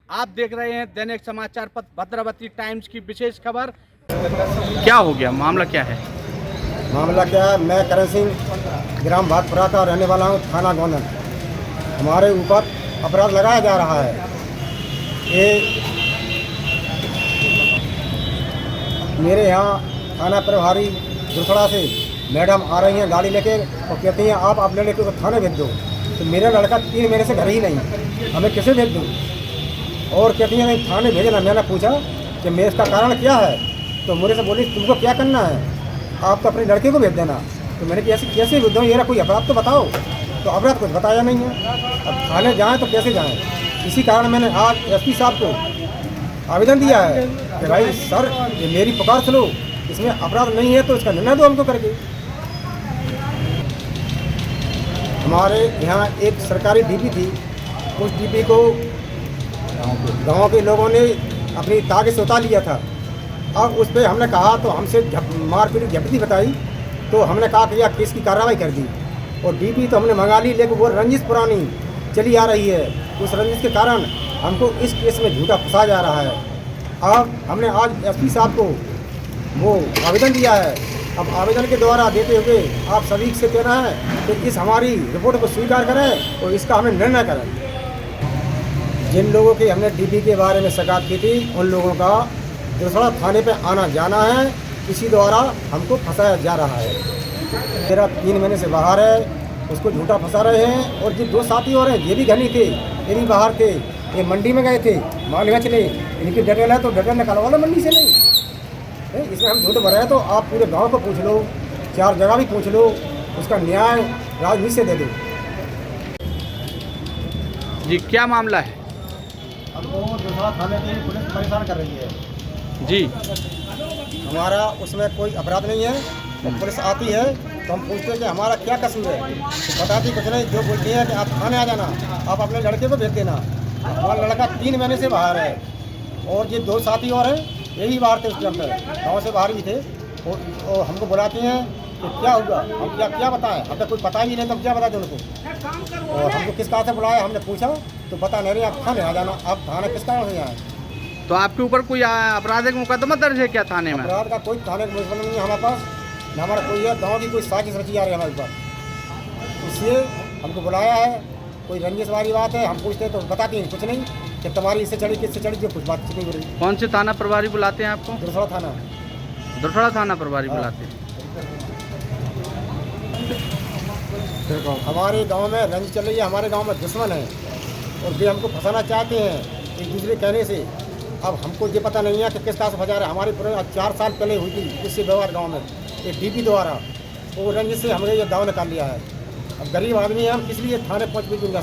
आप देख रहे हैं दैनिक समाचार पत्र भद्रावती टाइम्स की विशेष खबर। क्या हो गया, मामला क्या है? मामला क्या है? मैं करण सिंह ग्राम भागपुरा का रहने वाला हूँ, थाना गोंदन। हमारे ऊपर अपराध लगाया जा रहा है। ये मेरे यहाँ थाना प्रभारी दुरसड़ा से मैडम आ रही हैं गाड़ी लेके और कहती हैं आप अपने लड़के को थाने भेज दो। तो मेरा लड़का 3 महीने से घर ही नहीं, हमें कैसे भेज दूँ? और कहती हैं नहीं थाने भेजना। मैंने पूछा कि मैं इसका कारण क्या है, तो मेरे से बोली तुमको क्या करना है, आप तो अपने लड़के को भेज देना। तो मैंने कैसे भेज दूँ, ये कोई अपराध तो बताओ। तो अपराध कुछ बताया नहीं है। अब थाने जाएँ तो कैसे जाएँ? इसी कारण मैंने आज एसपी साहब को आवेदन दिया है कि भाई सर ये मेरी पुकार सुनो, इसमें अपराध नहीं है तो इसका निर्णय दो हमको करके। हमारे यहाँ एक सरकारी डीपी थी, उस डीपी को गांव के लोगों ने अपनी ताकत से उतार लिया था। अब उस पर हमने कहा तो हमसे मारपीट झपटी बताई, तो हमने कहा कि यार केस की कार्रवाई कर दी। और डीपी तो हमने मंगा ली, लेकिन वो रंजिश पुरानी चली आ रही है। उस रंजिश के कारण हमको इस केस में झूठा फंसा जा रहा है। अब हमने आज एसपी साहब को वो आवेदन दिया है। अब आवेदन के द्वारा देते हुए आप सभी से कहना है कि इस हमारी रिपोर्ट को स्वीकार करें और इसका हमें निर्णय करें। जिन लोगों की हमने डीपी के बारे में शिकायत की थी, उन लोगों का दुरसड़ा थाने पे आना जाना है, इसी द्वारा हमको फंसाया जा रहा है। मेरा 3 महीने से बाहर है, उसको झूठा फंसा रहे हैं। और जो 2 साथी और हैं ये भी घनी थे, ये भी बाहर थे, ये मंडी में गए थे माल बेचने। इनकी डिटेल है तो डिटेल निकालवा लो मंडी से। नहीं इसमें हम झूठ भरे हैं तो आप पूरे गांव को पूछ लो, 4 जगह भी पूछ लो, उसका न्याय राजनीति से दे दो। जी क्या मामला है? हमको दुरसड़ा थाने की पुलिस परेशान कर रही है जी। हमारा उसमें कोई अपराध नहीं है। तो पुलिस आती है तो हम पूछते हैं कि हमारा क्या कसूर है, तो बताती कुछ नहीं। जो बोलती है कि आप थाने आ जाना, आप अपने लड़के को भेज देना। हमारा लड़का 3 महीने से बाहर है और ये 2 साथी और हैं, यही बाहर थे उस टाइम पर, गाँव से बाहर भी थे। और हमको बुलाते हैं कि क्या हुआ, हम क्या बताएं, हमें कुछ पता ही नहीं तो हम क्या बताते उनको। और हमको किस कारण से बुलाया, हमने पूछा तो बता नहीं रहे आप थाने आ जाना। आप थाने किस कारण से आए? तो आपके ऊपर कोई आपराधिक मुकदमा दर्ज है क्या थाने में? अपराध का कोई थाने का मुकदमा नहीं है हमारे पास, न हमारा कोई है। गाँव की कोई साजिश रची जा रही है हमारे ऊपर, इसलिए हमको बुलाया है। कोई रंजिश वाली बात है, हम पूछते हैं तो बताती हैं कुछ नहीं कि तुम्हारी इससे चढ़ी किससे चढ़ी, जो कुछ बात नहीं हो रही। कौन से थाना प्रभारी बुलाते हैं आपको? दुरसड़ा थाना। दुरसड़ा थाना प्रभारी बुलाते हैं। हमारे गांव में रंज चल रही है, हमारे गांव में दुश्मन है और वे हमको फंसाना चाहते हैं एक दूसरे कहने से। अब हमको ये पता नहीं है कि किस तरह से फंसा रहे हैं। हमारी पूरे 4 साल पहले हुई थी इससे व्यवहार गांव में एक डीपी द्वारा, वो रंज से हमने ये दाव निकाल लिया है। अब गरीब आदमी है, हम किस लिए थाने पहुँच भी दूंगा।